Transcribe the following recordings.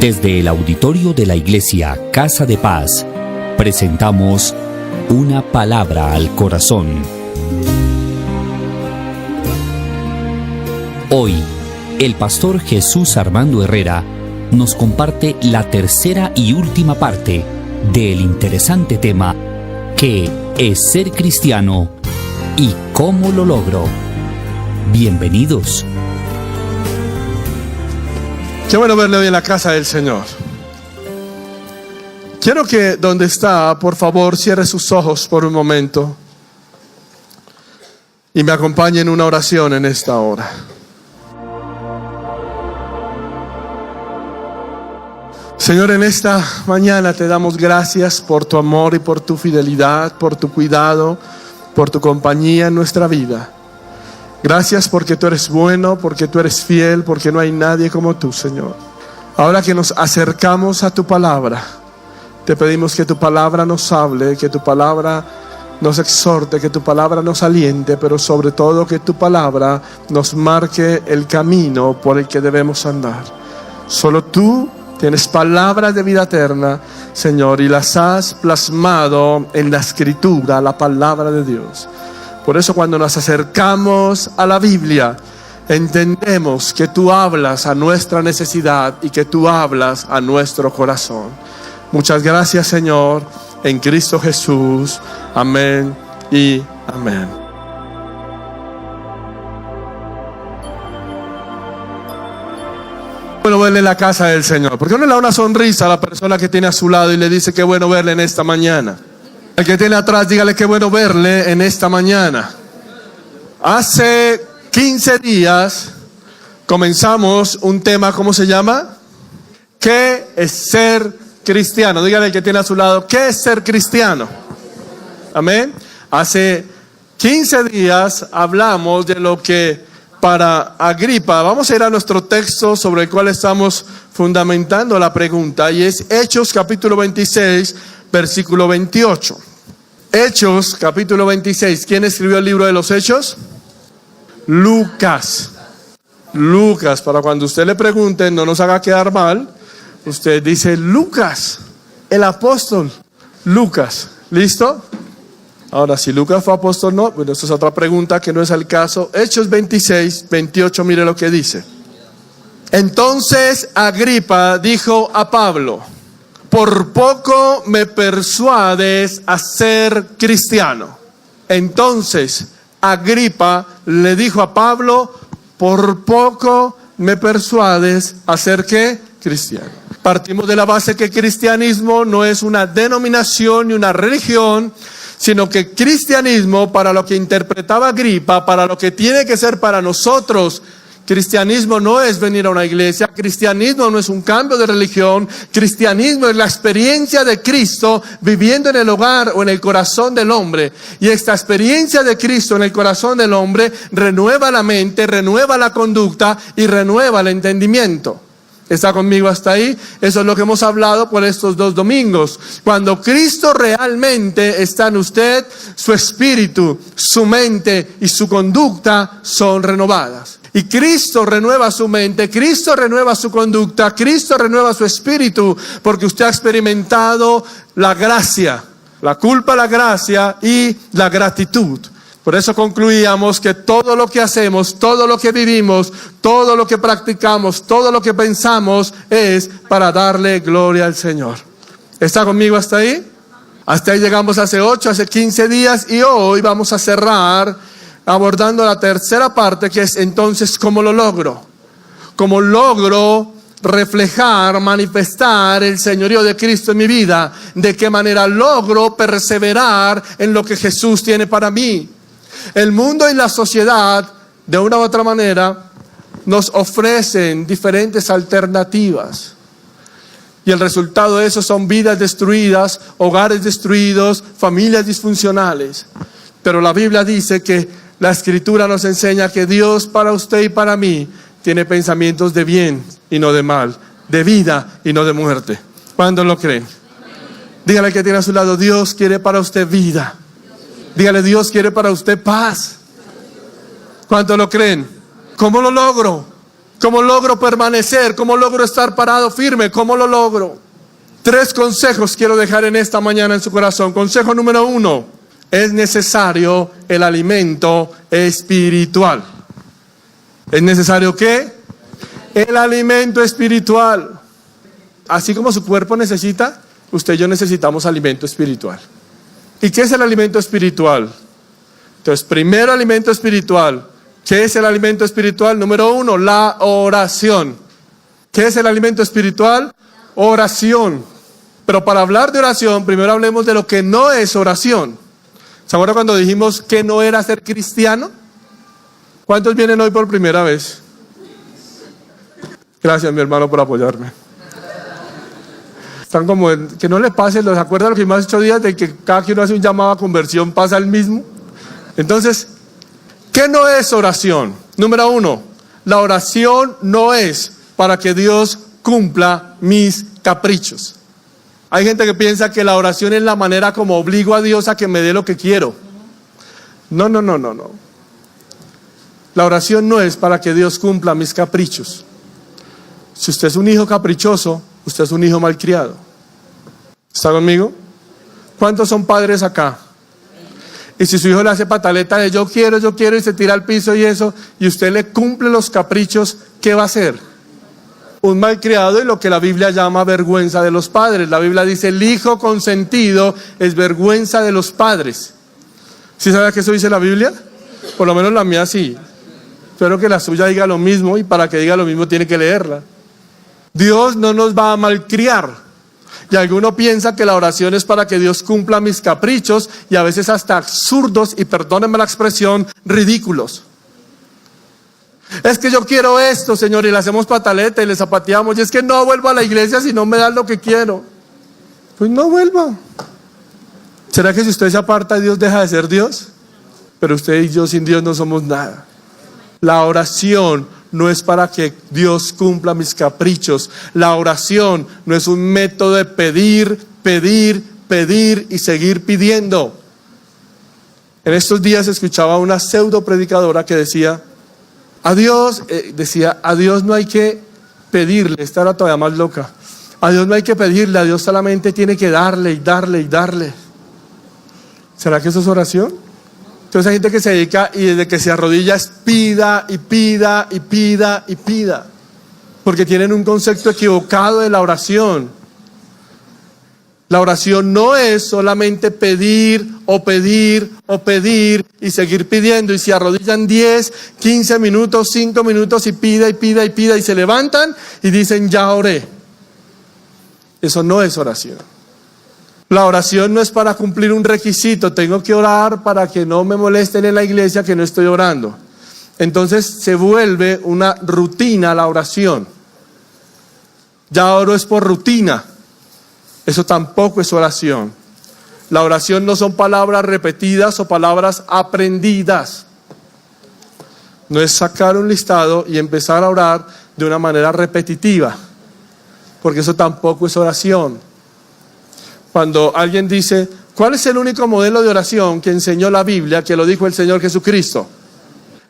Desde el auditorio de la Iglesia Casa de Paz, presentamos Una Palabra al Corazón. Hoy, el pastor Jesús Armando Herrera nos comparte la tercera y última parte del interesante tema ¿Qué es ser cristiano y cómo lo logro? Bienvenidos. Qué bueno verle hoy en la casa del Señor. Quiero que donde está, por favor, cierre sus ojos por un momento y me acompañe en una oración en esta hora. Señor, en esta mañana te damos gracias por tu amor y por tu fidelidad, por tu cuidado, por tu compañía en nuestra vida. Gracias porque tú eres bueno, porque tú eres fiel, porque no hay nadie como tú, Señor. Ahora que nos acercamos a tu palabra, te pedimos que tu palabra nos hable, que tu palabra nos exhorte, que tu palabra nos aliente, pero sobre todo que tu palabra nos marque el camino por el que debemos andar. Solo tú tienes palabras de vida eterna, Señor, y las has plasmado en la Escritura, la palabra de Dios. Por eso cuando nos acercamos a la Biblia, entendemos que tú hablas a nuestra necesidad y que tú hablas a nuestro corazón. Muchas gracias, Señor, en Cristo Jesús. Amén y amén. Bueno verle en la casa del Señor. ¿Por qué no le da una sonrisa a la persona que tiene a su lado y le dice qué bueno verle en esta mañana? El que tiene atrás, dígale qué bueno verle en esta mañana. Hace 15 días comenzamos un tema, ¿cómo se llama? ¿Qué es ser cristiano? Dígale al que tiene a su lado, ¿qué es ser cristiano? Amén. Hace 15 días hablamos de lo que para Agripa, vamos a ir a nuestro texto sobre el cual estamos fundamentando la pregunta, y es Hechos capítulo 26, versículo 28. Hechos capítulo 26. ¿Quién escribió el libro de los Hechos? Lucas. Lucas, para cuando usted le pregunte, no nos haga quedar mal, usted dice Lucas, el apóstol Lucas. ¿Listo? Ahora, si Lucas fue apóstol, no, bueno, esta es otra pregunta que no es el caso. Hechos 26, 28, mire lo que dice. Entonces Agripa dijo a Pablo: por poco me persuades a ser cristiano. Entonces Agripa le dijo a Pablo: por poco me persuades a ser ¿qué? Cristiano. Partimos de la base que cristianismo no es una denominación ni una religión, sino que cristianismo, para lo que interpretaba Agripa, para lo que tiene que ser para nosotros, cristianismo no es venir a una iglesia, cristianismo no es un cambio de religión, cristianismo es la experiencia de Cristo viviendo en el hogar o en el corazón del hombre. Y esta experiencia de Cristo en el corazón del hombre renueva la mente, renueva la conducta y renueva el entendimiento. ¿Está conmigo hasta ahí? Eso es lo que hemos hablado por estos 2 domingos. Cuando Cristo realmente está en usted, su espíritu, su mente y su conducta son renovadas. Y Cristo renueva su mente, Cristo renueva su conducta, Cristo renueva su espíritu, porque usted ha experimentado la gracia, la culpa, la gracia y la gratitud. Por eso concluíamos que todo lo que hacemos, todo lo que vivimos, todo lo que practicamos, todo lo que pensamos es para darle gloria al Señor. ¿Está conmigo hasta ahí? Hasta ahí llegamos hace 15 días y hoy vamos a cerrar abordando la tercera parte, que es entonces ¿cómo lo logro? ¿Cómo logro reflejar, manifestar el señorío de Cristo en mi vida? ¿De qué manera logro perseverar en lo que Jesús tiene para mí? El mundo y la sociedad, de una u otra manera, nos ofrecen diferentes alternativas. Y el resultado de eso son vidas destruidas, hogares destruidos, familias disfuncionales. Pero la Biblia dice que la Escritura nos enseña que Dios para usted y para mí tiene pensamientos de bien y no de mal, de vida y no de muerte. ¿Cuándo lo creen? Dígale al que tiene a su lado, Dios quiere para usted vida. Dígale, Dios quiere para usted paz. ¿Cuánto lo creen? ¿Cómo lo logro? ¿Cómo logro permanecer? ¿Cómo logro estar parado firme? ¿Cómo lo logro? 3 consejos quiero dejar en esta mañana en su corazón. Consejo número 1, es necesario el alimento espiritual. ¿Es necesario qué? El alimento espiritual. Así como su cuerpo necesita, usted y yo necesitamos alimento espiritual. ¿Y qué es el alimento espiritual? Entonces, primero alimento espiritual. ¿Qué es el alimento espiritual? Número 1, la oración. ¿Qué es el alimento espiritual? Oración. Pero para hablar de oración, primero hablemos de lo que no es oración. ¿Se acuerdan cuando dijimos que no era ser cristiano? ¿Cuántos vienen hoy por primera vez? Gracias, mi hermano, por apoyarme. Están como, que no le pase, ¿los acuerdan los primeros 8 días de que cada que uno hace un llamado a conversión pasa el mismo? Entonces, ¿qué no es oración? Número 1, la oración no es para que Dios cumpla mis caprichos. Hay gente que piensa que la oración es la manera como obligo a Dios a que me dé lo que quiero. No. La oración no es para que Dios cumpla mis caprichos. Si usted es un hijo caprichoso, usted es un hijo malcriado. ¿Está conmigo? ¿Cuántos son padres acá? Y si su hijo le hace pataleta de yo quiero y se tira al piso y eso, y usted le cumple los caprichos, ¿qué va a hacer? Un malcriado y lo que la Biblia llama vergüenza de los padres. La Biblia dice el hijo consentido es vergüenza de los padres. ¿Sí sabe que eso dice la Biblia? Por lo menos la mía sí. Espero que la suya diga lo mismo, y para que diga lo mismo tiene que leerla. Dios no nos va a malcriar. Y alguno piensa que la oración es para que Dios cumpla mis caprichos, y a veces hasta absurdos, y perdónenme la expresión, ridículos. Es que yo quiero esto, Señor, y le hacemos pataleta y le zapateamos, y es que no vuelvo a la iglesia si no me dan lo que quiero. Pues no vuelva. ¿Será que si usted se aparta de Dios deja de ser Dios? Pero usted y yo sin Dios no somos nada. La oración no es para que Dios cumpla mis caprichos. La oración no es un método de pedir y seguir pidiendo. En estos días escuchaba una pseudo predicadora que decía, a Dios no hay que pedirle. Esta era todavía más loca. A Dios no hay que pedirle, a Dios solamente tiene que darle y darle y darle. ¿Será que eso es oración? Entonces hay gente que se dedica y desde que se arrodilla es pida y pida y pida y pida, porque tienen un concepto equivocado de la oración. La oración no es solamente pedir y seguir pidiendo, y se arrodillan 10, 15 minutos, 5 minutos y pida y se levantan y dicen ya oré. Eso no es oración. La oración no es para cumplir un requisito, tengo que orar para que no me molesten en la iglesia que no estoy orando. Entonces se vuelve una rutina la oración. Ya oro es por rutina. Eso tampoco es oración. La oración no son palabras repetidas o palabras aprendidas. No es sacar un listado y empezar a orar de una manera repetitiva, porque eso tampoco es oración. Cuando alguien dice, ¿cuál es el único modelo de oración que enseñó la Biblia, que lo dijo el Señor Jesucristo?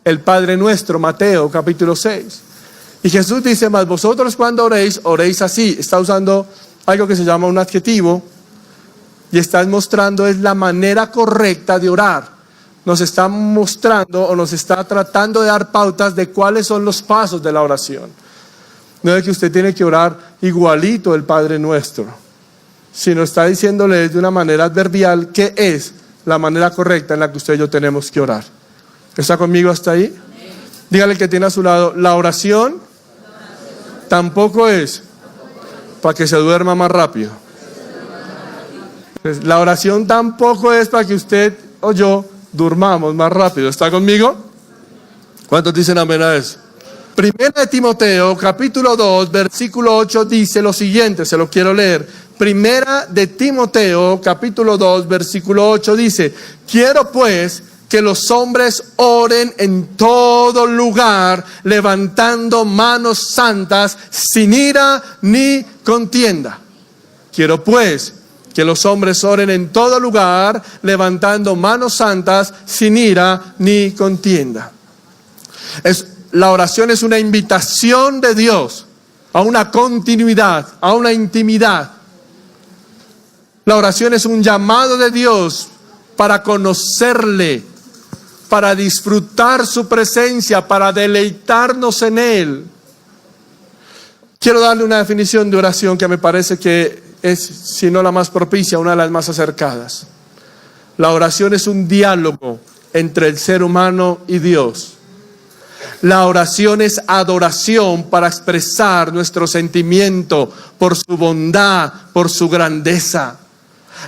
El Padre Nuestro, Mateo capítulo 6. Y Jesús dice, mas vosotros cuando oréis, oréis así. Está usando algo que se llama un adjetivo, y está mostrando es la manera correcta de orar. Nos está mostrando o nos está tratando de dar pautas de cuáles son los pasos de la oración. No es que usted tiene que orar igualito el Padre Nuestro, sino está diciéndole de una manera adverbial qué es la manera correcta en la que usted y yo tenemos que orar. ¿Está conmigo hasta ahí? Dígale que tiene a su lado, la oración tampoco es para que se duerma más rápido. La oración tampoco es para que usted o yo durmamos más rápido. ¿Está conmigo? ¿Cuántos dicen amén a eso? Primera de Timoteo, capítulo 2, versículo 8 dice lo siguiente, se lo quiero leer. Primera de Timoteo, capítulo 2, versículo 8 dice, quiero pues que los hombres oren en todo lugar, levantando manos santas, sin ira ni contienda. Quiero pues que los hombres oren en todo lugar, levantando manos santas, sin ira ni contienda. la oración es una invitación de Dios a una continuidad, a una intimidad. La oración es un llamado de Dios para conocerle, para disfrutar su presencia, para deleitarnos en Él. Quiero darle una definición de oración que me parece que es, si no la más propicia, una de las más acercadas. La oración es un diálogo entre el ser humano y Dios. La oración es adoración para expresar nuestro sentimiento por su bondad, por su grandeza.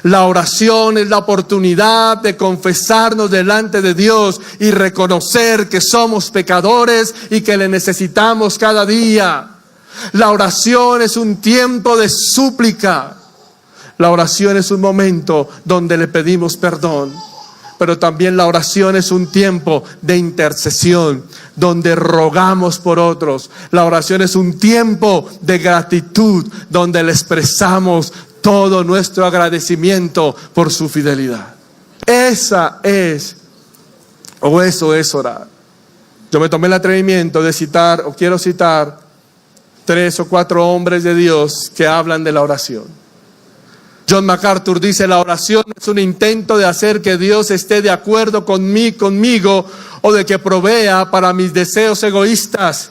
La oración es la oportunidad de confesarnos delante de Dios y reconocer que somos pecadores y que le necesitamos cada día. La oración es un tiempo de súplica. La oración es un momento donde le pedimos perdón. Pero también la oración es un tiempo de intercesión, donde rogamos por otros. La oración es un tiempo de gratitud, donde le expresamos todo nuestro agradecimiento por su fidelidad. Eso es orar. Yo me tomé el atrevimiento de citar, o quiero citar, 3 o 4 hombres de Dios que hablan de la oración. John MacArthur dice: la oración no es un intento de hacer que Dios esté de acuerdo conmigo o de que provea para mis deseos egoístas,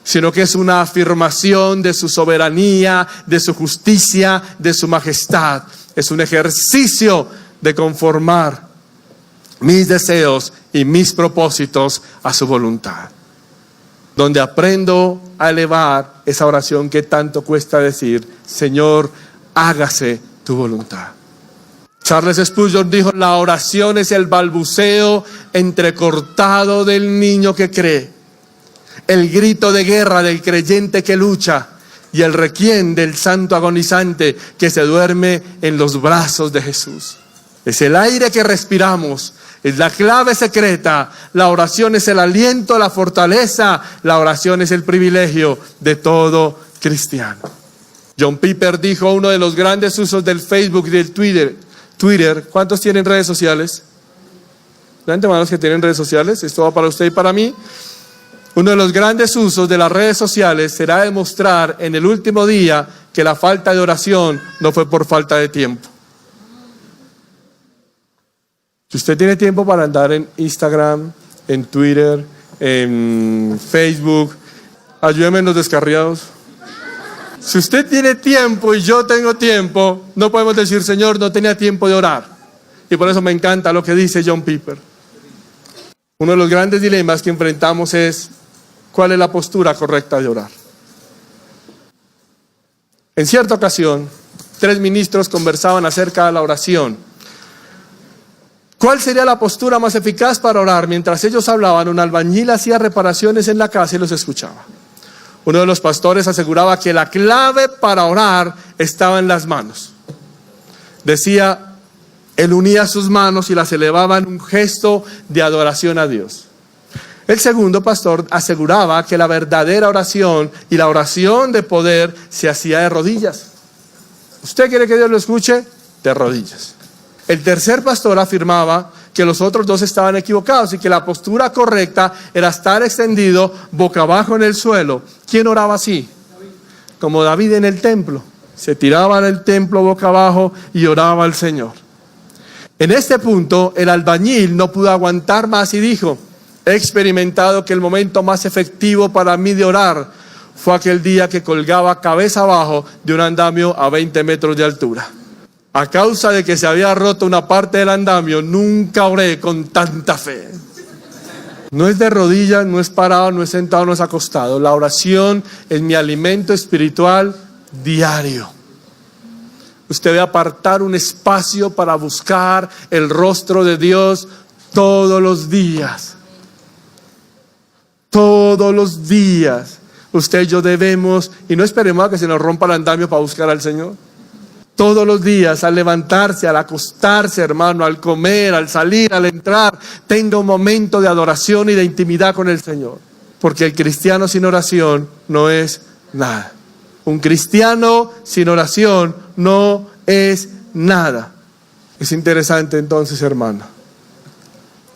sino que es una afirmación de su soberanía, de su justicia, de su majestad. Es un ejercicio de conformar mis deseos y mis propósitos a su voluntad, donde aprendo a elevar esa oración que tanto cuesta decir: Señor, hágase tu voluntad. Charles Spurgeon dijo: la oración es el balbuceo entrecortado del niño que cree, el grito de guerra del creyente que lucha y el requiem del santo agonizante que se duerme en los brazos de Jesús. Es el aire que respiramos, es la clave secreta. La oración es el aliento, la fortaleza. La oración es el privilegio de todo cristiano. John Piper dijo: uno de los grandes usos del Facebook y del Twitter. ¿Cuántos tienen redes sociales? ¿Levanten manos que tienen redes sociales? Esto va para usted y para mí. Uno de los grandes usos de las redes sociales será demostrar en el último día que la falta de oración no fue por falta de tiempo. Si usted tiene tiempo para andar en Instagram, en Twitter, en Facebook, ayúdeme en los descarriados. Si usted tiene tiempo y yo tengo tiempo, no podemos decir: Señor, no tenía tiempo de orar. Y por eso me encanta lo que dice John Piper. Uno de los grandes dilemas que enfrentamos es: ¿cuál es la postura correcta de orar? En cierta ocasión, 3 ministros conversaban acerca de la oración. ¿Cuál sería la postura más eficaz para orar? Mientras ellos hablaban, un albañil hacía reparaciones en la casa y los escuchaba. Uno de los pastores aseguraba que la clave para orar estaba en las manos. Decía, él unía sus manos y las elevaba en un gesto de adoración a Dios. El segundo pastor aseguraba que la verdadera oración y la oración de poder se hacía de rodillas. ¿Usted quiere que Dios lo escuche? De rodillas. El tercer pastor afirmaba que los otros 2 estaban equivocados y que la postura correcta era estar extendido boca abajo en el suelo. ¿Quién oraba así? Como David en el templo. Se tiraba en el templo boca abajo y oraba al Señor. En este punto, el albañil no pudo aguantar más y dijo: he experimentado que el momento más efectivo para mí de orar fue aquel día que colgaba cabeza abajo de un andamio a 20 metros de altura. A causa de que se había roto una parte del andamio, nunca oré con tanta fe. No es de rodillas, no es parado, no es sentado, no es acostado. La oración es mi alimento espiritual diario. Usted debe apartar un espacio para buscar el rostro de Dios todos los días. Todos los días. Usted y yo debemos, y no esperemos a que se nos rompa el andamio para buscar al Señor. Todos los días, al levantarse, al acostarse, hermano, al comer, al salir, al entrar, tenga un momento de adoración y de intimidad con el Señor. Porque el cristiano sin oración no es nada. Un cristiano sin oración no es nada. Es interesante entonces, hermano.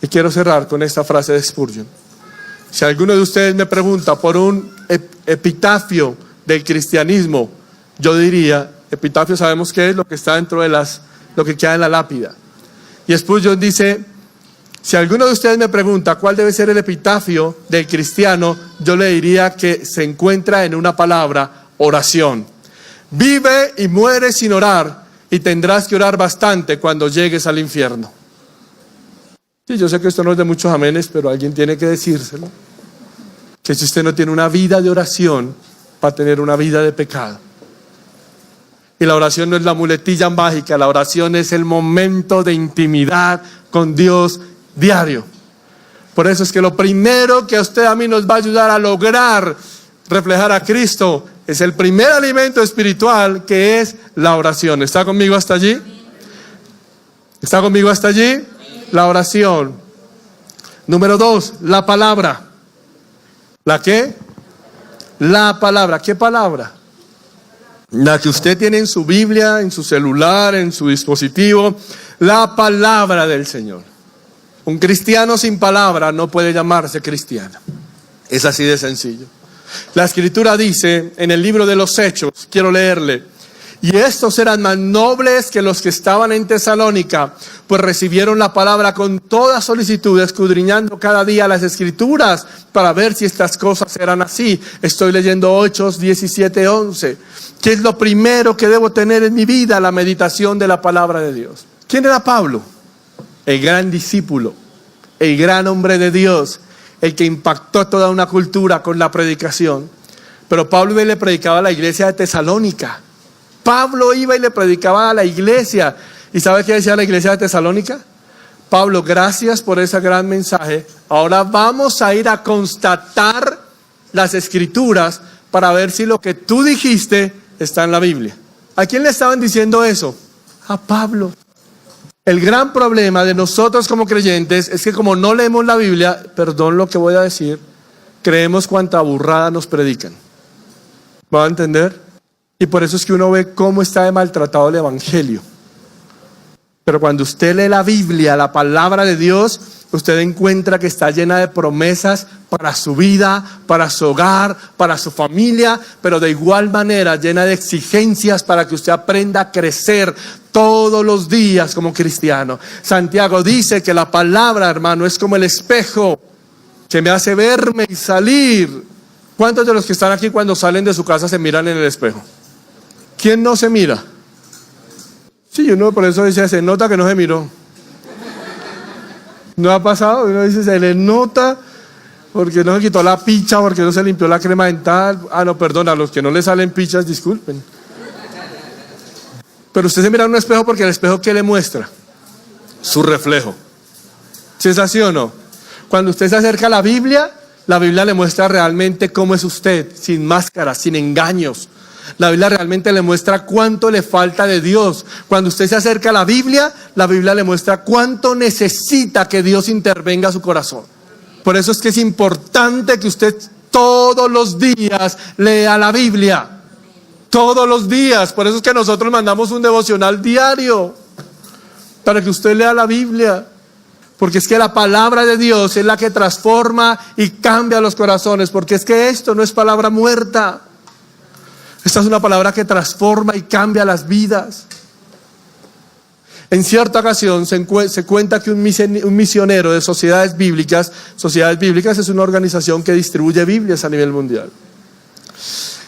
Y quiero cerrar con esta frase de Spurgeon. Si alguno de ustedes me pregunta por un epitafio del cristianismo, yo diría, epitafio sabemos qué es, lo que está dentro de lo que queda en la lápida. Y Spurgeon dice, si alguno de ustedes me pregunta cuál debe ser el epitafio del cristiano, yo le diría que se encuentra en una palabra: oración. Vive y muere sin orar, y tendrás que orar bastante cuando llegues al infierno. Sí, yo sé que esto no es de muchos amenes, pero alguien tiene que decírselo. Que si usted no tiene una vida de oración, va a tener una vida de pecado. Y la oración no es la muletilla mágica, la oración es el momento de intimidad con Dios diario. Por eso es que lo primero que a usted, a mí, nos va a ayudar a lograr reflejar a Cristo es el primer alimento espiritual, que es la oración. ¿Está conmigo hasta allí? ¿Está conmigo hasta allí? La oración. Número 2, la palabra. ¿La qué? La palabra. ¿Qué palabra? La que usted tiene en su Biblia, en su celular, en su dispositivo. La palabra del Señor. Un cristiano sin palabra no puede llamarse cristiano. Es así de sencillo. La Escritura dice en el libro de los Hechos, quiero leerle: y estos eran más nobles que los que estaban en Tesalónica, pues recibieron la palabra con toda solicitud, escudriñando cada día las Escrituras para ver si estas cosas eran así. Estoy leyendo Hechos 17:11. ¿Qué es lo primero que debo tener en mi vida? La meditación de la palabra de Dios. ¿Quién era Pablo? El gran discípulo, el gran hombre de Dios, el que impactó toda una cultura con la predicación. Pero Pablo iba y le predicaba a la iglesia de Tesalónica. Pablo iba y le predicaba a la iglesia. ¿Y sabe qué decía la iglesia de Tesalónica? Pablo, gracias por ese gran mensaje. Ahora vamos a ir a constatar las Escrituras para ver si lo que tú dijiste está en la Biblia. ¿A quién le estaban diciendo eso? A Pablo. El gran problema de nosotros como creyentes es que como no leemos la Biblia, perdón lo que voy a decir, creemos cuánta burrada nos predican. ¿Va a entender? Y por eso es que uno ve cómo está de maltratado el evangelio. Pero cuando usted lee la Biblia, la palabra de Dios, usted encuentra que está llena de promesas para su vida, para su hogar, para su familia, pero de igual manera llena de exigencias para que usted aprenda a crecer todos los días como cristiano. Santiago dice que la palabra, hermano, es como el espejo que me hace verme y salir. ¿Cuántos de los que están aquí cuando salen de su casa se miran en el espejo? ¿Quién no se mira? Sí, uno por eso dice, se nota que no se miró. ¿No ha pasado? Uno dice, se le nota porque no se quitó la picha, porque no se limpió la crema dental. Ah, no, perdón, a los que no le salen pichas, disculpen. Pero usted se mira en un espejo porque el espejo, ¿qué le muestra? Su reflejo. ¿Sí es así o no? Cuando usted se acerca a la Biblia le muestra realmente cómo es usted, sin máscaras, sin engaños. La Biblia realmente le muestra cuánto le falta de Dios. Cuando usted se acerca a la Biblia le muestra cuánto necesita que Dios intervenga a su corazón. Por eso es que es importante que usted todos los días lea la Biblia. Todos los días. Por eso es que nosotros mandamos un devocional diario, para que usted lea la Biblia. Porque es que la palabra de Dios es la que transforma y cambia los corazones. Porque es que esto no es palabra muerta. Esta es una palabra que transforma y cambia las vidas. En cierta ocasión se cuenta que un misionero de Sociedades Bíblicas es una organización que distribuye Biblias a nivel mundial.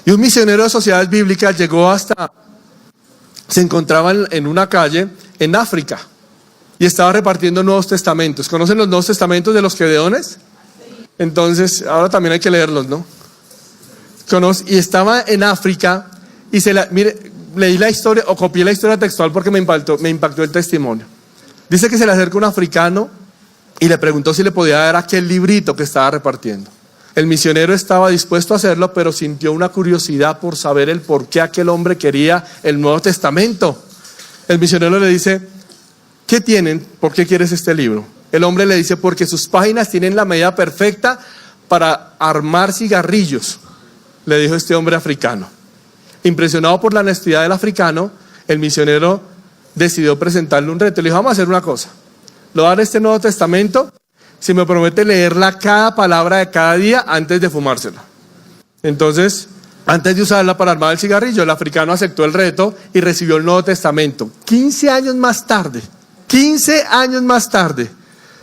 Y un misionero de Sociedades Bíblicas se encontraba en una calle en África y estaba repartiendo Nuevos Testamentos. ¿Conocen los Nuevos Testamentos de los Gedeones? Entonces, ahora también hay que leerlos, ¿no? Y estaba en África y leí la historia o copié la historia textual porque me impactó el testimonio. Dice que se le acerca un africano y le preguntó si le podía dar aquel librito que estaba repartiendo. El misionero estaba dispuesto a hacerlo, pero sintió una curiosidad por saber el por qué aquel hombre quería el Nuevo Testamento. El misionero le dice, ¿qué tienen? ¿Por qué quieres este libro? El hombre le dice, porque sus páginas tienen la medida perfecta para armar cigarrillos. Le dijo este hombre africano. Impresionado por la honestidad del africano, el misionero decidió presentarle un reto. Le dijo, vamos a hacer una cosa. Le voy a dar este Nuevo Testamento si me promete leerla cada palabra de cada día antes de fumársela. Entonces, antes de usarla para armar el cigarrillo, el africano aceptó el reto y recibió el Nuevo Testamento. 15 años más tarde,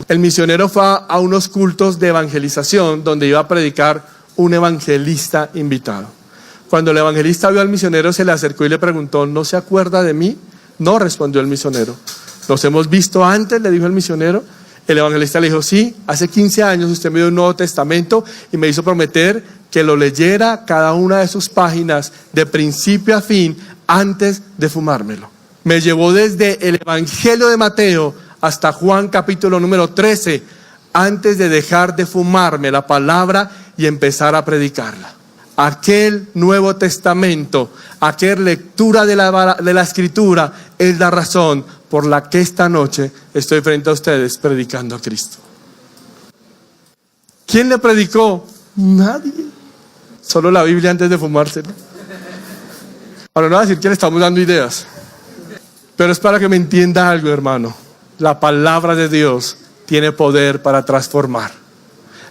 el misionero fue a unos cultos de evangelización donde iba a predicar un evangelista invitado. Cuando el evangelista vio al misionero, se le acercó y le preguntó: ¿no se acuerda de mí? No, respondió el misionero. ¿Los hemos visto antes?, le dijo el misionero. El evangelista le dijo: sí, hace 15 años usted me dio un Nuevo Testamento y me hizo prometer que lo leyera cada una de sus páginas de principio a fin antes de fumármelo. Me llevó desde el Evangelio de Mateo hasta Juan capítulo número 13 antes de dejar de fumarme la palabra y empezar a predicarla. Aquel Nuevo Testamento, aquella lectura de la Escritura es la razón por la que esta noche estoy frente a ustedes predicando a Cristo. ¿Quién le predicó? Nadie. Solo la Biblia antes de fumársela. Ahora no voy a decir que le estamos dando ideas, pero es para que me entienda algo, hermano. La palabra de Dios tiene poder para transformar.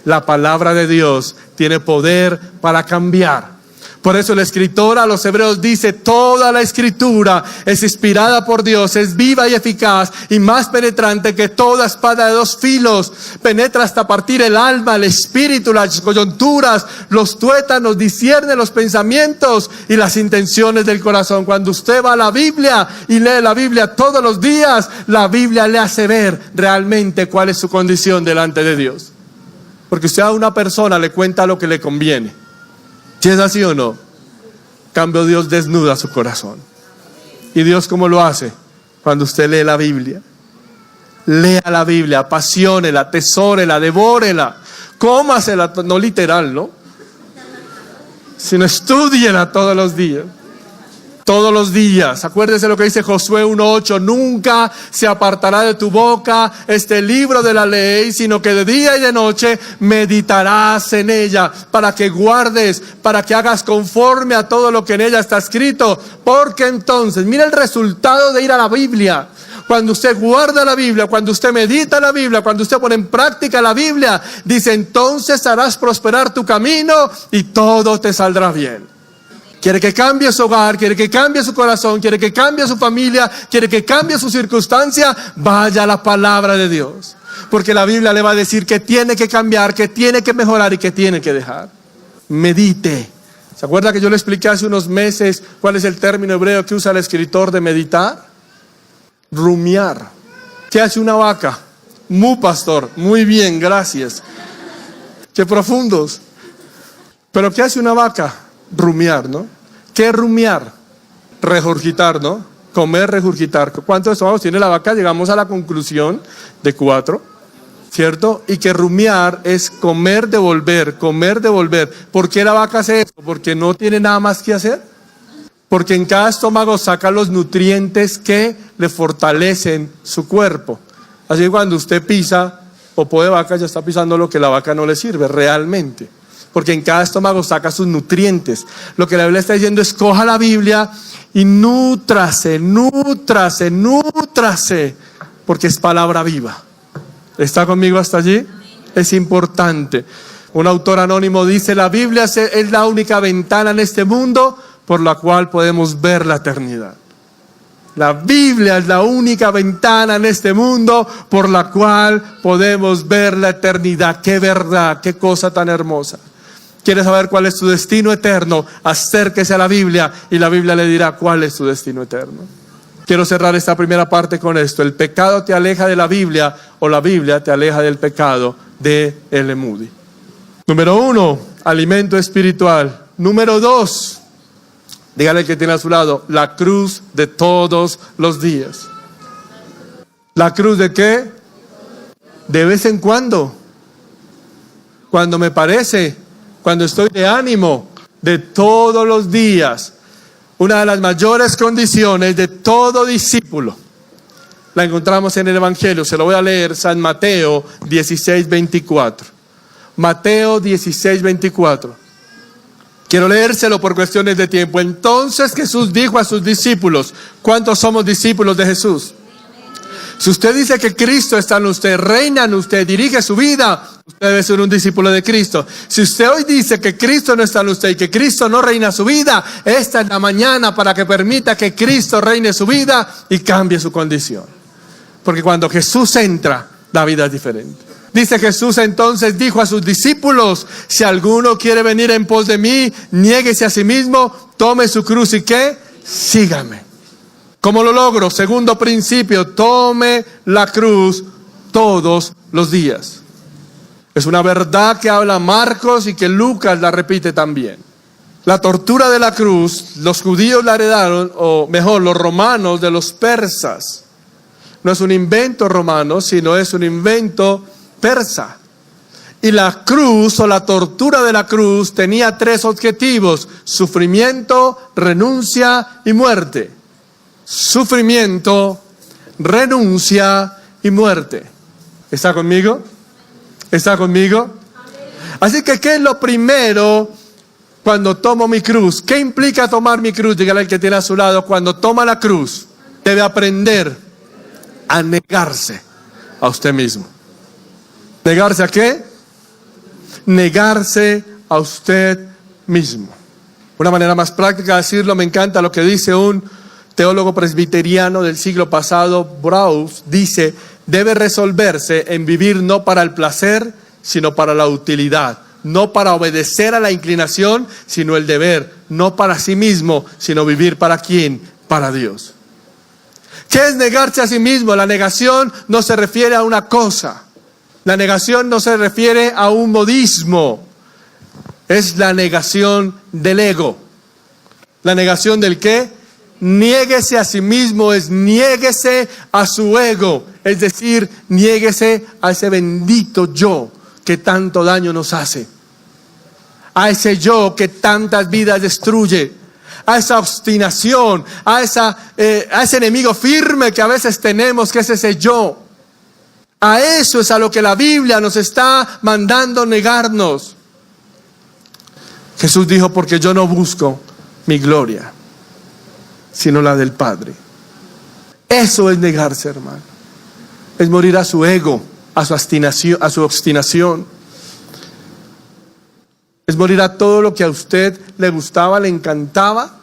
La palabra de Dios tiene poder para cambiar. Por eso el escritor a los Hebreos dice: toda la Escritura es inspirada por Dios, es viva y eficaz y más penetrante que toda espada de dos filos. Penetra hasta partir el alma, el espíritu, las coyunturas, los tuétanos, discierne los pensamientos y las intenciones del corazón. Cuando usted va a la Biblia y lee la Biblia todos los días, la Biblia le hace ver realmente cuál es su condición delante de Dios. Porque usted a una persona le cuenta lo que le conviene. Si es así o no, en cambio Dios desnuda su corazón. ¿Y Dios cómo lo hace? Cuando usted lee la Biblia. Lea la Biblia, apasionela, atesórela, devórela, cómasela, no literal, ¿no? Sino estúdiela todos los días. Todos los días. Acuérdese lo que dice Josué 1:8: nunca se apartará de tu boca este libro de la ley, sino que de día y de noche meditarás en ella, para que guardes, para que hagas conforme a todo lo que en ella está escrito. Porque entonces, mira el resultado de ir a la Biblia. Cuando usted guarda la Biblia, cuando usted medita la Biblia, cuando usted pone en práctica la Biblia, dice: entonces harás prosperar tu camino y todo te saldrá bien. Quiere que cambie su hogar, quiere que cambie su corazón, quiere que cambie su familia, quiere que cambie su circunstancia, vaya a la palabra de Dios. Porque la Biblia le va a decir que tiene que cambiar, que tiene que mejorar y que tiene que dejar. Medite. ¿Se acuerda que yo le expliqué hace unos meses cuál es el término hebreo que usa el escritor de meditar? Rumiar. ¿Qué hace una vaca? Mu, pastor. Muy bien, gracias. Qué profundos. Pero ¿qué hace una vaca? Rumiar, ¿no? ¿Qué es rumiar? Regurgitar, ¿no? Comer, regurgitar. ¿Cuántos estómagos tiene la vaca? Llegamos a la conclusión de 4, ¿cierto? Y que rumiar es comer, devolver, comer, devolver. ¿Por qué la vaca hace eso? Porque no tiene nada más que hacer. Porque en cada estómago saca los nutrientes que le fortalecen su cuerpo. Así que cuando usted pisa popó de vaca, ya está pisando lo que la vaca no le sirve realmente. Porque en cada estómago saca sus nutrientes. Lo que la Biblia está diciendo es: coja la Biblia y nútrase, nútrase, nútrase, porque es palabra viva. ¿Está conmigo hasta allí? Es importante. Un autor anónimo dice: la Biblia es la única ventana en este mundo por la cual podemos ver la eternidad. La Biblia es la única ventana en este mundo por la cual podemos ver la eternidad. ¡Qué verdad! ¡Qué cosa tan hermosa! ¿Quieres saber cuál es tu destino eterno? Acérquese a la Biblia y la Biblia le dirá cuál es tu destino eterno. Quiero cerrar esta primera parte con esto: el pecado te aleja de la Biblia, o la Biblia te aleja del pecado, de L. Moody. Número 1, alimento espiritual. Número 2, dígale al que tiene a su lado: la cruz de todos los días. ¿La cruz de qué? De vez en cuando me parece, cuando estoy de ánimo, de todos los días. Una de las mayores condiciones de todo discípulo la encontramos en el Evangelio. Se lo voy a leer, San Mateo 16:24. Mateo 16:24. Quiero leérselo por cuestiones de tiempo. Entonces Jesús dijo a sus discípulos: ¿cuántos somos discípulos de Jesús? Si usted dice que Cristo está en usted, reina en usted, dirige su vida, usted debe ser un discípulo de Cristo. Si usted hoy dice que Cristo no está en usted y que Cristo no reina su vida, esta es la mañana para que permita que Cristo reine su vida y cambie su condición. Porque cuando Jesús entra, la vida es diferente. Dice Jesús entonces, dijo a sus discípulos, si alguno quiere venir en pos de mí, niéguese a sí mismo, tome su cruz y ¿qué? Sígame. ¿Cómo lo logro? Segundo principio, tome la cruz todos los días. Es una verdad que habla Marcos y que Lucas la repite también. La tortura de la cruz, los judíos la heredaron, o mejor, los romanos de los persas. No es un invento romano, sino es un invento persa. Y la cruz o la tortura de la cruz tenía 3 objetivos: sufrimiento, renuncia y muerte. Sufrimiento, renuncia y muerte. ¿Está conmigo? ¿Está conmigo? Así que, ¿qué es lo primero cuando tomo mi cruz? ¿Qué implica tomar mi cruz? Dígale al que tiene a su lado, cuando toma la cruz, debe aprender a negarse a usted mismo. ¿Negarse a qué? Negarse a usted mismo. Una manera más práctica de decirlo, me encanta lo que dice un teólogo presbiteriano del siglo pasado, Braus, dice, debe resolverse en vivir no para el placer, sino para la utilidad. No para obedecer a la inclinación, sino el deber. No para sí mismo, sino vivir para ¿quién? Para Dios. ¿Qué es negarse a sí mismo? La negación no se refiere a una cosa. La negación no se refiere a un modismo. Es la negación del ego. ¿La negación del qué? Niéguese a sí mismo, es niéguese a su ego. Es decir, niéguese a ese bendito yo que tanto daño nos hace. A ese yo que tantas vidas destruye. A esa obstinación, a ese enemigo firme que a veces tenemos, que es ese yo. A eso es a lo que la Biblia nos está mandando negarnos. Jesús dijo, porque yo no busco mi gloria, sino la del Padre. Eso es negarse, hermano. Es morir a su ego, a su obstinación. Es morir a todo lo que a usted le gustaba, le encantaba,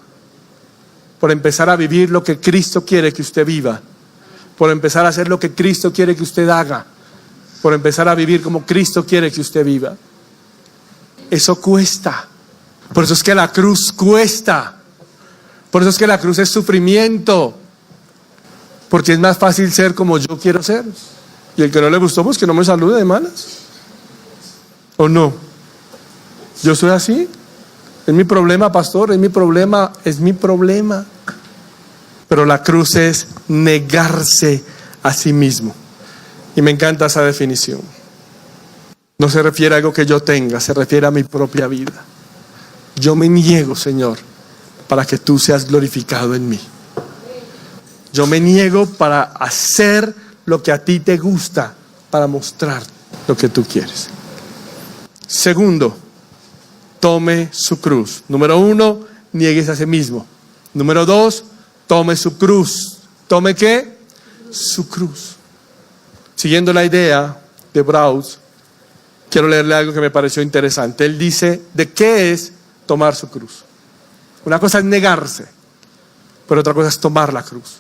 por empezar a vivir lo que Cristo quiere que usted viva. Por empezar a hacer lo que Cristo quiere que usted haga. Por empezar a vivir como Cristo quiere que usted viva. Eso cuesta. Por eso es que la cruz cuesta. Por eso es que la cruz es sufrimiento. Porque es más fácil ser como yo quiero ser. Y el que no le gustó, pues que no me salude de malas. ¿O no? Yo soy así. Es mi problema, pastor. Es mi problema. Pero la cruz es negarse a sí mismo. Y me encanta esa definición. No se refiere a algo que yo tenga, se refiere a mi propia vida. Yo me niego, Señor, para que tú seas glorificado en mí. Yo me niego para hacer lo que a ti te gusta, para mostrar lo que tú quieres. Segundo, tome su cruz. Número 1, niéguese a sí mismo. Número 2, tome su cruz. ¿Tome qué? Su cruz. Siguiendo la idea de Braus, quiero leerle algo que me pareció interesante. Él dice, ¿de qué es tomar su cruz? Una cosa es negarse, pero otra cosa es tomar la cruz.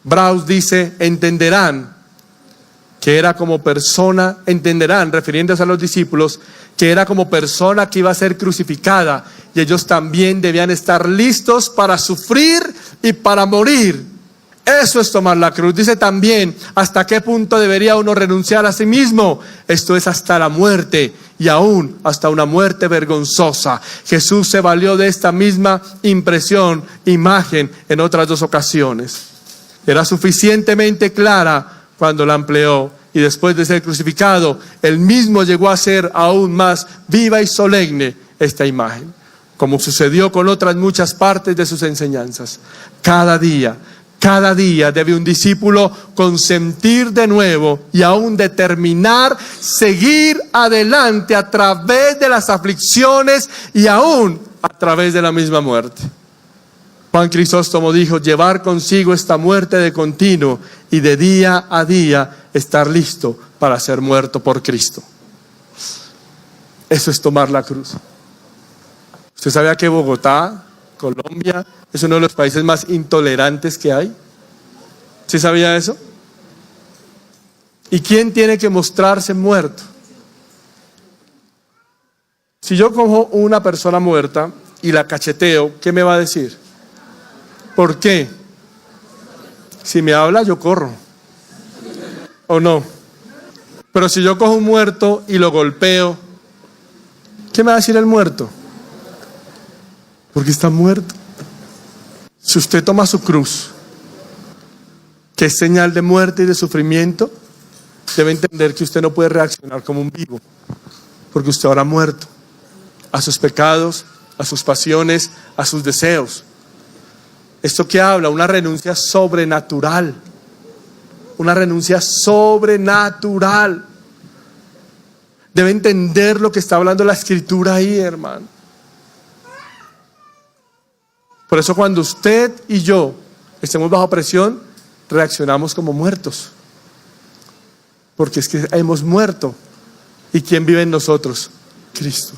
Braus dice, entenderán, refiriéndose a los discípulos, que era como persona que iba a ser crucificada, y ellos también debían estar listos para sufrir y para morir. Eso es tomar la cruz. Dice también, ¿hasta qué punto debería uno renunciar a sí mismo? Esto es hasta la muerte, y aún hasta una muerte vergonzosa. Jesús se valió de esta misma imagen en otras 2 ocasiones. Era suficientemente clara cuando la empleó, y después de ser crucificado, él mismo llegó a ser aún más viva y solemne esta imagen, como sucedió con otras muchas partes de sus enseñanzas. Cada día debe un discípulo consentir de nuevo y aún determinar seguir adelante a través de las aflicciones y aún a través de la misma muerte. Juan Crisóstomo dijo: llevar consigo esta muerte de continuo y de día a día estar listo para ser muerto por Cristo. Eso es tomar la cruz. ¿Usted sabía que Bogotá, Colombia, es uno de los países más intolerantes que hay? ¿Sí sabía eso? ¿Y quién tiene que mostrarse muerto? Si yo cojo una persona muerta y la cacheteo, ¿qué me va a decir? ¿Por qué? Si me habla, yo corro. ¿O no? Pero si yo cojo un muerto y lo golpeo, ¿qué me va a decir el muerto? Porque está muerto. Si usted toma su cruz, que es señal de muerte y de sufrimiento, debe entender que usted no puede reaccionar como un vivo, porque usted ahora ha muerto a sus pecados, a sus pasiones, a sus deseos. ¿Esto qué habla? Una renuncia sobrenatural. Una renuncia sobrenatural. Debe entender lo que está hablando la Escritura ahí, hermano. Por eso cuando usted y yo estemos bajo presión, reaccionamos como muertos. Porque es que hemos muerto. ¿Y quién vive en nosotros? Cristo.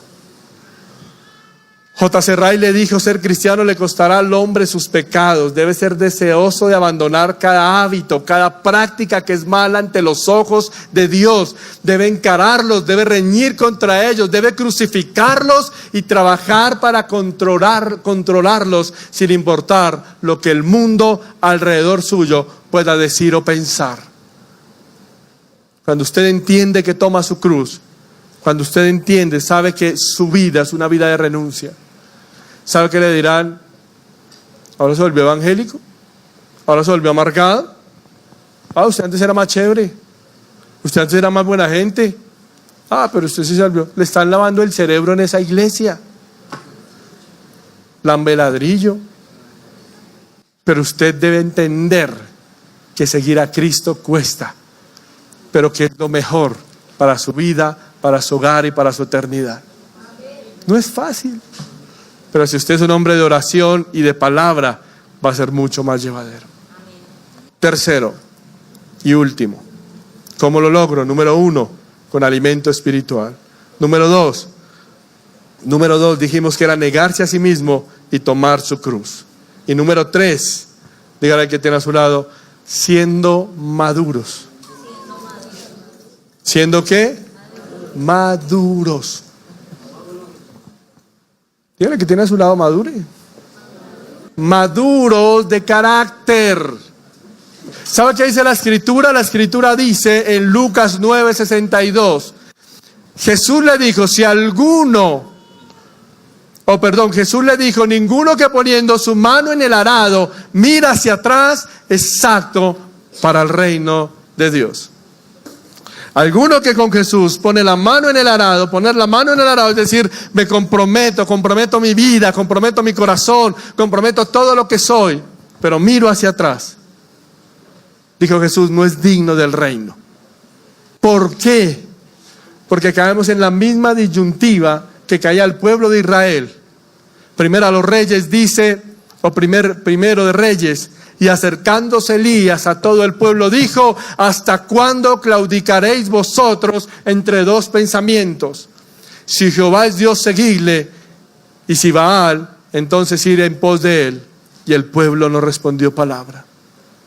J.C. Ryle le dijo: ser cristiano le costará al hombre sus pecados. Debe ser deseoso de abandonar cada hábito, cada práctica que es mala ante los ojos de Dios. Debe encararlos, debe reñir contra ellos, debe crucificarlos y trabajar para controlarlos sin importar lo que el mundo alrededor suyo pueda decir o pensar. Cuando usted entiende que toma su cruz, cuando usted entiende, sabe que su vida es una vida de renuncia. ¿Sabe qué le dirán? Ahora se volvió evangélico, ahora se volvió amargado. Usted antes era más chévere, usted antes era más buena gente. Pero usted se volvió. Le están lavando el cerebro en esa iglesia. Lambeladrillo. Pero usted debe entender que seguir a Cristo cuesta, pero que es lo mejor para su vida, para su hogar y para su eternidad. No es fácil, pero si usted es un hombre de oración y de palabra, va a ser mucho más llevadero. Tercero y último, ¿cómo lo logro? Número 1, con alimento espiritual. Número 2, dijimos que era negarse a sí mismo y tomar su cruz. Y número 3, dígale al que tiene a su lado: siendo maduros. ¿Siendo qué? Maduros. Dígale que tiene a su lado: madure. Maduros de carácter. ¿Sabe qué dice la Escritura? La Escritura dice en Lucas 9:62. Jesús le dijo: Jesús le dijo: ninguno que poniendo su mano en el arado mira hacia atrás es apto para el reino de Dios. Alguno que con Jesús pone la mano en el arado, poner la mano en el arado es decir, me comprometo mi vida, comprometo mi corazón, comprometo todo lo que soy, pero miro hacia atrás. Dijo Jesús: no es digno del reino. ¿Por qué? Porque caemos en la misma disyuntiva que caía el pueblo de Israel. Primero a los Reyes dice, primero de Reyes: y acercándose Elías a todo el pueblo dijo: ¿hasta cuándo claudicaréis vosotros entre dos pensamientos? Si Jehová es Dios, seguidle, y si Baal, entonces ir en pos de él. Y el pueblo no respondió palabra.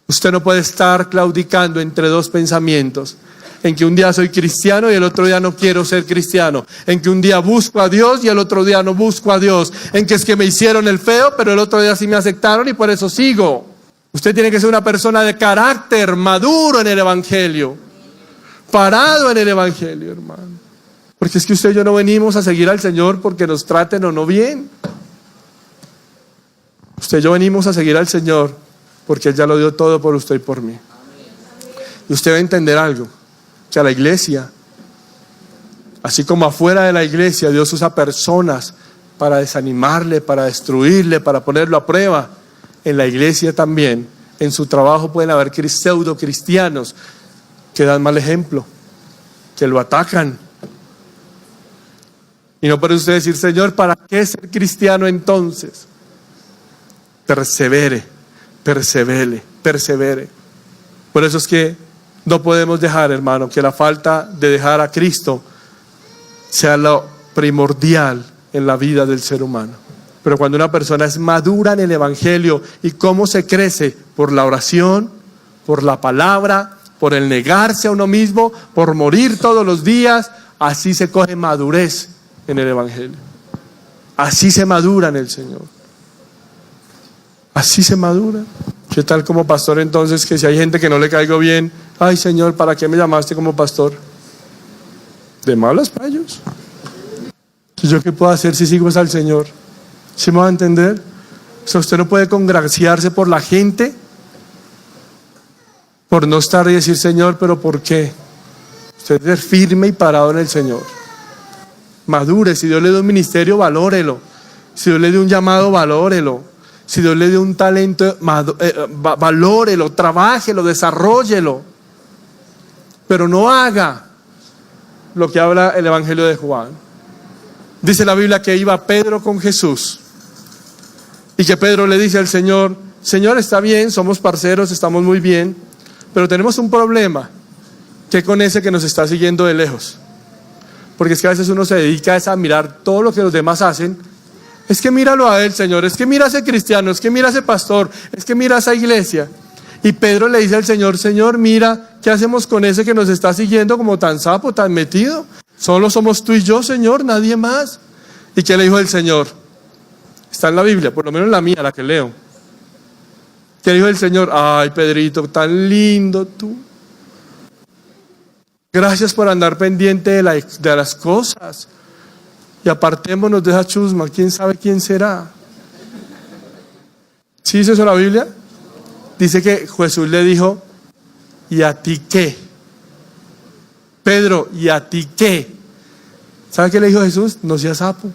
Usted no puede estar claudicando entre dos pensamientos: en que un día soy cristiano y el otro día no quiero ser cristiano, en que un día busco a Dios y el otro día no busco a Dios, en que es que me hicieron el feo pero el otro día sí me aceptaron y por eso sigo. Usted tiene que ser una persona de carácter, maduro en el Evangelio, parado en el Evangelio, hermano. Porque es que usted y yo no venimos a seguir al Señor porque nos traten o no bien. Usted y yo venimos a seguir al Señor porque Él ya lo dio todo por usted y por mí. Y usted va a entender algo: que a la iglesia, así como afuera de la iglesia, Dios usa personas para desanimarle, para destruirle, para ponerlo a prueba. En la iglesia también, en su trabajo pueden haber pseudo cristianos que dan mal ejemplo, que lo atacan. Y no puede usted decir: Señor, ¿para qué ser cristiano entonces? persevere. Por eso es que no podemos dejar, hermano, que la falta de dejar a Cristo sea lo primordial en la vida del ser humano. Pero cuando una persona es madura en el Evangelio, ¿y cómo se crece? Por la oración, por la palabra, por el negarse a uno mismo, por morir todos los días. Así se coge madurez en el Evangelio. Así se madura en el Señor. Así se madura. ¿Qué tal como pastor entonces, que si hay gente que no le caigo bien? Ay, Señor, ¿para qué me llamaste como pastor? De malas para ellos. ¿Yo qué puedo hacer si sigo al Señor? ¿Sí me va a entender? O sea, usted no puede congraciarse por la gente, por no estar y decir, Señor, ¿pero por qué? Usted es firme y parado en el Señor. Madure. Si Dios le da un ministerio, valórelo. Si Dios le da un llamado, valórelo. Si Dios le da un talento, valórelo, trabájelo, desarróllelo. Pero no haga lo que habla el Evangelio de Juan. Dice la Biblia que iba Pedro con Jesús y que Pedro le dice al Señor, Señor, está bien, somos parceros, estamos muy bien, pero tenemos un problema. ¿Qué con ese que nos está siguiendo de lejos? Porque es que a veces uno se dedica a mirar todo lo que los demás hacen. Es que míralo a él, Señor, es que mira a ese cristiano, es que mira a ese pastor, es que mira a esa iglesia. Y Pedro le dice al Señor, Señor, mira, ¿qué hacemos con ese que nos está siguiendo como tan sapo, tan metido? Solo somos tú y yo, Señor, nadie más. ¿Y qué le dijo el Señor? Está en la Biblia, por lo menos la mía, la que leo. ¿Qué dijo el Señor? Ay, Pedrito, tan lindo tú. Gracias por andar pendiente de las cosas. Y apartémonos de esa chusma, quién sabe quién será. ¿Sí dice eso la Biblia? Dice que Jesús le dijo, ¿y a ti qué? Pedro, ¿y a ti qué? ¿Sabe qué le dijo Jesús? No seas sapo.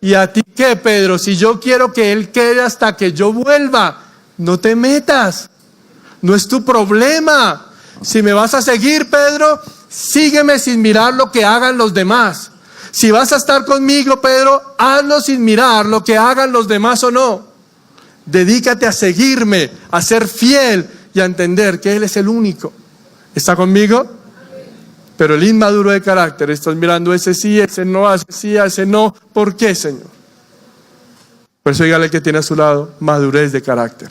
¿Y a ti qué, Pedro? Si yo quiero que él quede hasta que yo vuelva, no te metas. No es tu problema. Si me vas a seguir, Pedro, sígueme sin mirar lo que hagan los demás. Si vas a estar conmigo, Pedro, hazlo sin mirar lo que hagan los demás o no. Dedícate a seguirme, a ser fiel y a entender que Él es el único. ¿Está conmigo? Pero el inmaduro de carácter, estás mirando ese sí, ese no, ese sí, ese no. ¿Por qué, Señor? Por eso dígale que tiene a su lado madurez de carácter.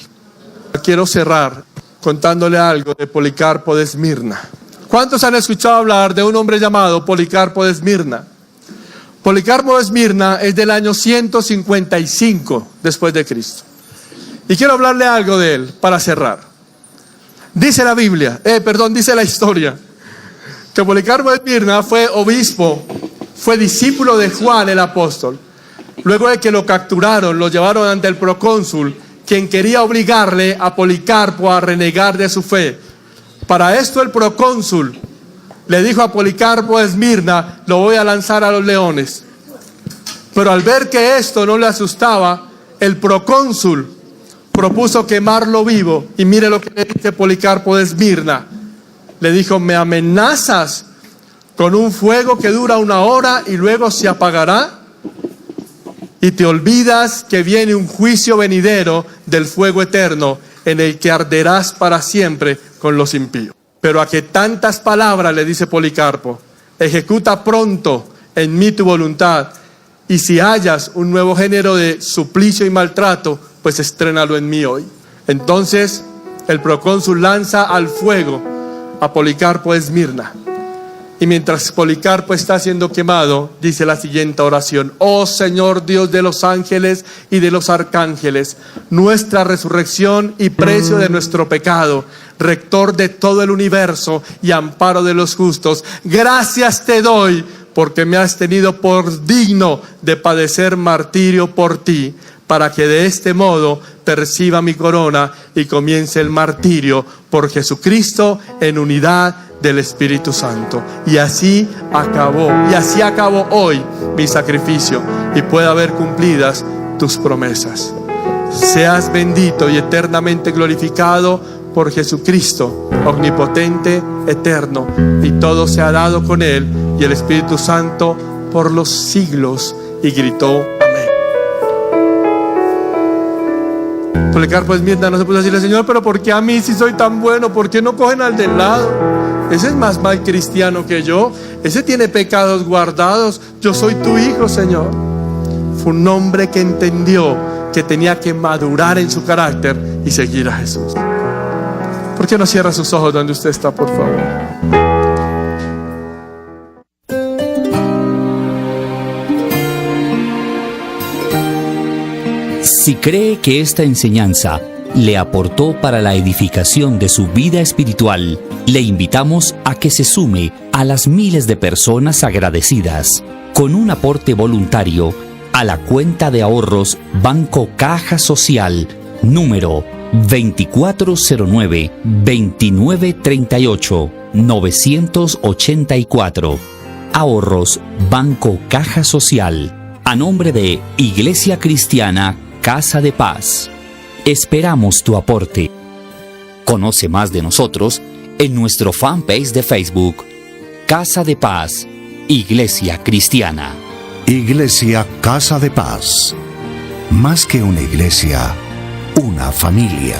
Quiero cerrar contándole algo de Policarpo de Esmirna. ¿Cuántos han escuchado hablar de un hombre llamado Policarpo de Esmirna? Policarpo de Esmirna es del año 155 después de Cristo. Y quiero hablarle algo de él para cerrar. Dice la Biblia, dice la historia, que Policarpo de Esmirna fue obispo, fue discípulo de Juan el apóstol. Luego de que lo capturaron, lo llevaron ante el procónsul, quien quería obligarle a Policarpo a renegar de su fe. Para esto el procónsul le dijo a Policarpo de Esmirna, lo voy a lanzar a los leones. Pero al ver que esto no le asustaba, el procónsul propuso quemarlo vivo. Y mire lo que le dice Policarpo de Esmirna. Le dijo, ¿me amenazas con un fuego que dura 1 hora y luego se apagará? Y te olvidas que viene un juicio venidero del fuego eterno en el que arderás para siempre con los impíos. Pero a que tantas palabras, le dice Policarpo, ejecuta pronto en mí tu voluntad, y si hallas un nuevo género de suplicio y maltrato, pues estrénalo en mí hoy. Entonces el procónsul lanza al fuego a Policarpo de Esmirna. Y mientras Policarpo está siendo quemado, dice la siguiente oración: oh Señor Dios de los ángeles y de los arcángeles, nuestra resurrección y precio de nuestro pecado, rector de todo el universo y amparo de los justos, gracias te doy porque me has tenido por digno de padecer martirio por ti, para que de este modo perciba mi corona y comience el martirio por Jesucristo en unidad del Espíritu Santo. Y así acabó hoy mi sacrificio, y pueda haber cumplidas tus promesas. Seas bendito y eternamente glorificado por Jesucristo, omnipotente, eterno, y todo se ha dado con Él y el Espíritu Santo por los siglos. Y gritó: amén. Policarpo Esmirna no se puso a decirle, Señor, pero ¿por qué a mí si soy tan bueno? ¿Por qué no cogen al del lado? Ese es más mal cristiano que yo. Ese tiene pecados guardados. Yo soy tu hijo, Señor. Fue un hombre que entendió que tenía que madurar en su carácter y seguir a Jesús. ¿Por qué no cierra sus ojos donde usted está, por favor? Si cree que esta enseñanza le aportó para la edificación de su vida espiritual, le invitamos a que se sume a las miles de personas agradecidas con un aporte voluntario a la cuenta de ahorros Banco Caja Social, número 2409-2938-984. Ahorros Banco Caja Social, a nombre de Iglesia Cristiana Casa de Paz. Esperamos tu aporte. Conoce más de nosotros en nuestro fanpage de Facebook, Casa de Paz, Iglesia Cristiana. Iglesia Casa de Paz. Más que una iglesia, una familia.